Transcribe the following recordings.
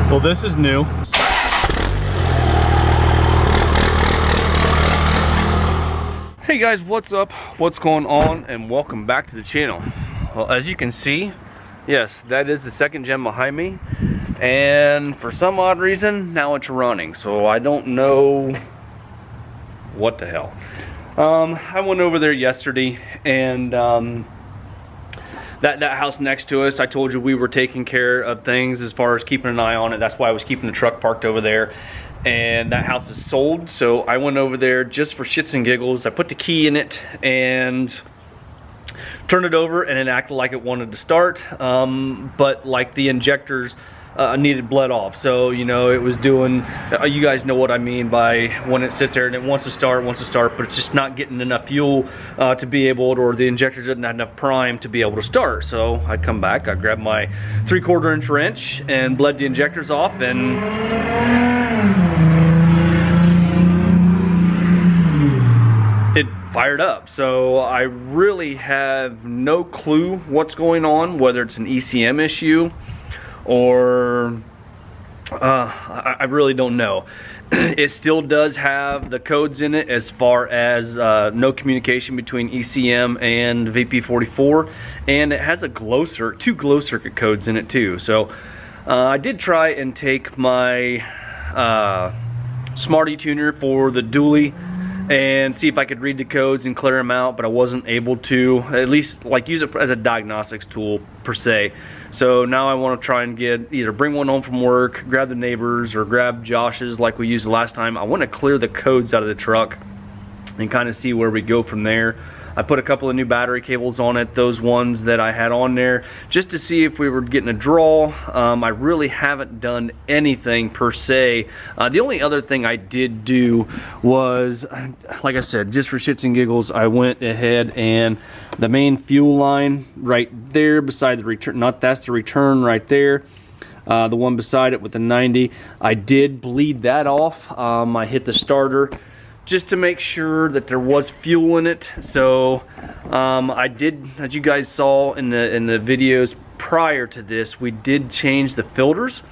Well, this is new. Hey guys, what's up? What's going on? And welcome back to the channel. Well, as you can see, yes, that is the second gen behind me. And for some odd reason, now it's running. So I don't know what the hell. I went over there yesterday, and that house next to us, I told you we were taking care of things as far as keeping an eye on it. That's why I was keeping the truck parked over there. And that house is sold, so I went over there just for shits and giggles. I put the key in it and turned it over, and it acted like it wanted to start, but like the injectors needed bled off. So, you know, it was doing, you guys know what I mean by when it sits there and it wants to start, but it's just not getting enough fuel to be able to, or the injectors didn't have enough prime to be able to start. So I come back, I grab my 3/4 inch wrench and bled the injectors off, and it fired up. So I really have no clue what's going on, whether it's an ECM issue or I really don't know. It still does have the codes in it as far as no communication between ECM and VP44, and it has a two glow circuit codes in it too. So I did try and take my Smarty tuner for the dually and see if I could read the codes and clear them out, but I wasn't able to, at least like use it as a diagnostics tool per se. So now I want to try and get, either bring one home from work, grab the neighbors, or grab Josh's like we used the last time. I want to clear the codes out of the truck and kind of see where we go from there. I put a couple of new battery cables on it, those ones that I had on there, just to see if we were getting a draw. I really haven't done anything per se. The only other thing I did do was, like I said, just for shits and giggles, I went ahead and the main fuel line right there beside the return, that's the return right there. The one beside it with the 90, I did bleed that off. I hit the starter just to make sure that there was fuel in it. So I did, as you guys saw in the videos prior to this, we did change the filters,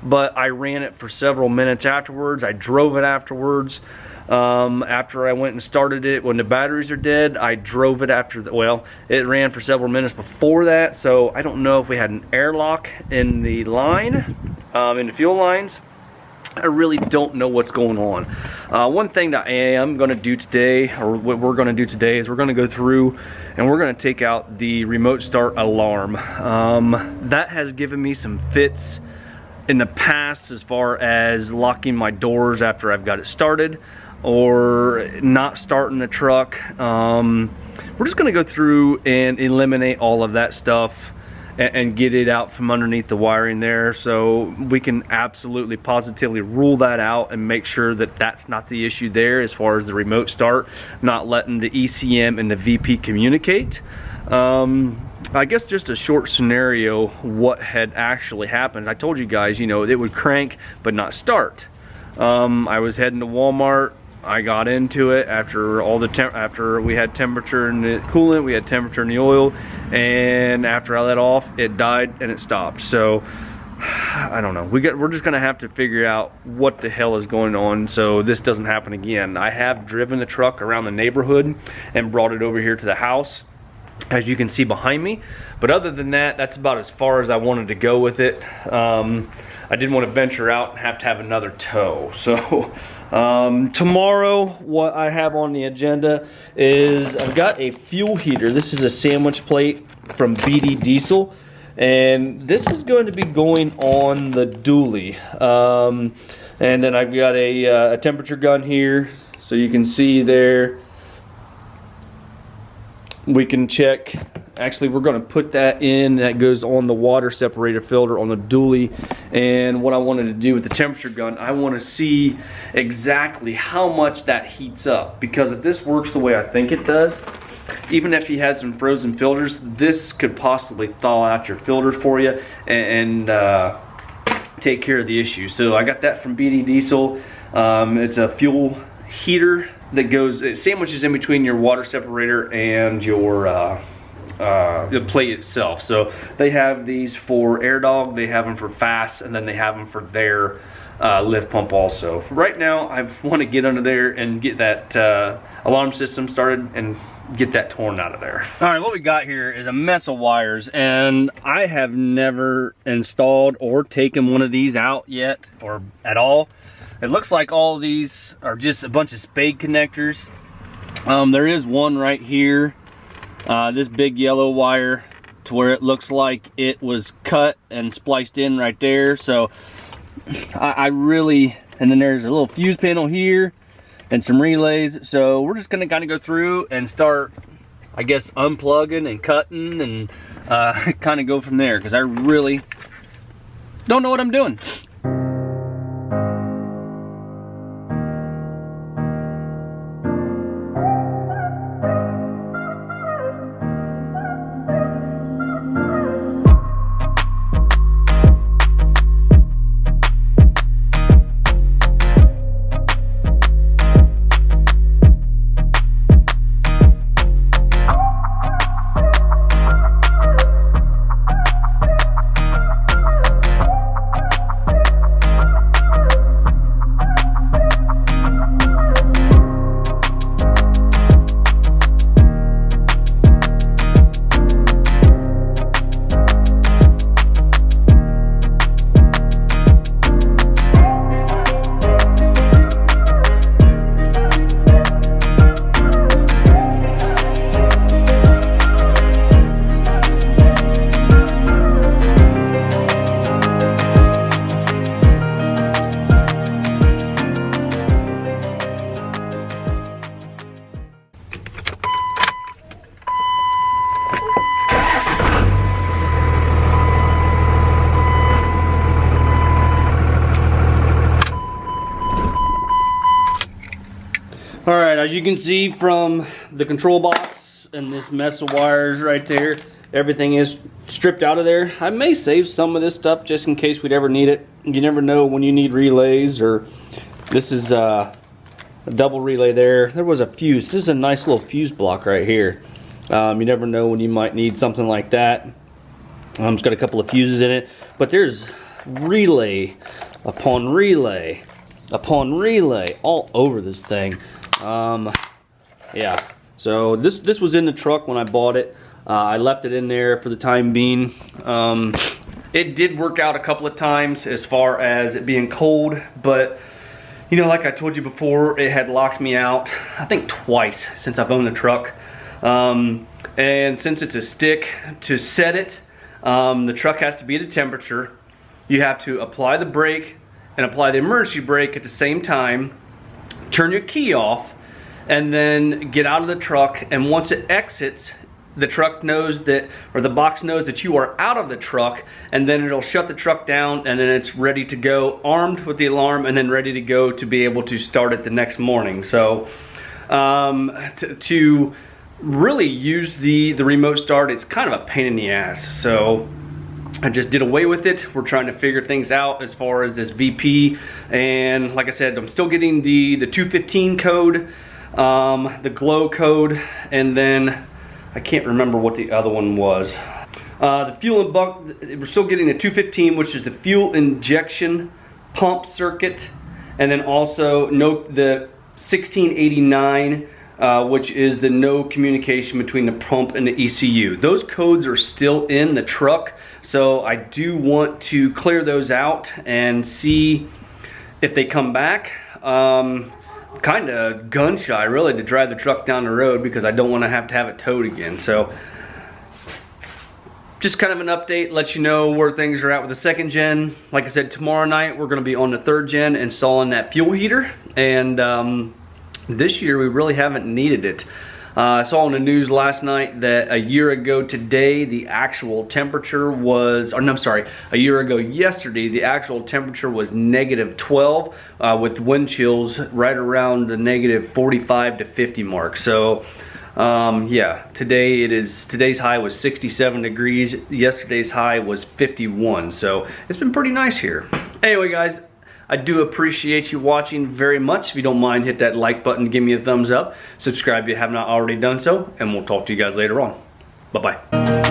but I ran it for several minutes afterwards. I drove it afterwards. After I went and started it when the batteries are dead, I drove it after well, it ran for several minutes before that. So I don't know if we had an airlock in the line, in the fuel lines. I really don't know what's going on. One thing that I am going to do today, or what we're going to do today, is we're going to go through and we're going to take out the remote start alarm. That has given me some fits in the past as far as locking my doors after I've got it started, or not starting the truck. We're just going to go through and eliminate all of that stuff and get it out from underneath the wiring there, so we can absolutely positively rule that out and make sure that that's not the issue there as far as the remote start, not letting the ECM and the VP communicate. I guess just a short scenario what had actually happened. I told you guys, you know, it would crank but not start. I was heading to Walmart. I got into it after all the after we had temperature in the coolant, we had temperature in the oil, and after I let off, it died and it stopped. So I don't know. We're just gonna have to figure out what the hell is going on so this doesn't happen again. I have driven the truck around the neighborhood and brought it over here to the house, as you can see behind me. But other than that, that's about as far as I wanted to go with it. I didn't want to venture out and have to have another tow. So tomorrow, what I have on the agenda is I've got a fuel heater. This is a sandwich plate from BD Diesel, and this is going to be going on the dually. And then I've got a temperature gun here, so you can see there. We can check. Actually, we're going to put that in. That goes on the water separator filter on the dually. And what I wanted to do with the temperature gun, I want to see exactly how much that heats up. Because if this works the way I think it does, even if you had some frozen filters, this could possibly thaw out your filters for you and take care of the issue. So I got that from BD Diesel. It's a fuel heater that goes, it sandwiches in between your water separator and your the plate itself. So they have these for air dog, they have them for fast, and then they have them for their lift pump also. Right now I want to get under there and get that alarm system started and get that torn out of there. All right, what we got here is a mess of wires, and I have never installed or taken one of these out yet, or at all. It looks like all of these are just a bunch of spade connectors. There is one right here, this big yellow wire, to where it looks like it was cut and spliced in right there. So I really, and then there's a little fuse panel here and some relays. So we're just gonna kind of go through and start, I guess, unplugging and cutting and kind of go from there, because I really don't know what I'm doing. All right, as you can see from the control box and this mess of wires right there, everything is stripped out of there. I may save some of this stuff just in case we'd ever need it. You never know when you need relays, or this is a double relay there. There was a fuse. This is a nice little fuse block right here. You never know when you might need something like that. It's got a couple of fuses in it, but there's relay upon relay upon relay all over this thing. Yeah, so this was in the truck when I bought it. I left it in there for the time being. It did work out a couple of times as far as it being cold, but you know, like I told you before, it had locked me out I think twice since I've owned the truck. And since it's a stick, to set it, the truck has to be at a temperature. You have to apply the brake and apply the emergency brake at the same time, turn your key off, and then get out of the truck. And once it exits, the truck knows that, or the box knows that you are out of the truck, and then it'll shut the truck down, and then it's ready to go, armed with the alarm, and then ready to go to be able to start it the next morning. So to really use the remote start, it's kind of a pain in the ass. So I just did away with it. We're trying to figure things out as far as this VP, and like I said, I'm still getting the 215 code, the glow code, and then I can't remember what the other one was. The fuel and buck, we're still getting the 215, which is the fuel injection pump circuit, and then also the 1689, which is the no communication between the pump and the ECU. Those codes are still in the truck, so I do want to clear those out and see if they come back. Kind of gun shy really to drive the truck down the road, because I don't want to have it towed again. So just kind of an update, let you know where things are at with the second gen. Like I said, tomorrow night we're going to be on the third gen installing that fuel heater, and this year we really haven't needed it. I saw on the news last night that a year ago today the actual temperature was, or no, I'm sorry, a year ago yesterday the actual temperature was -12 with wind chills right around the -45 to 50 mark. So yeah, today's high was 67 degrees, yesterday's high was 51, so it's been pretty nice here. Anyway guys, I do appreciate you watching very much. If you don't mind, hit that like button, give me a thumbs up. Subscribe if you have not already done so, and we'll talk to you guys later on. Bye-bye.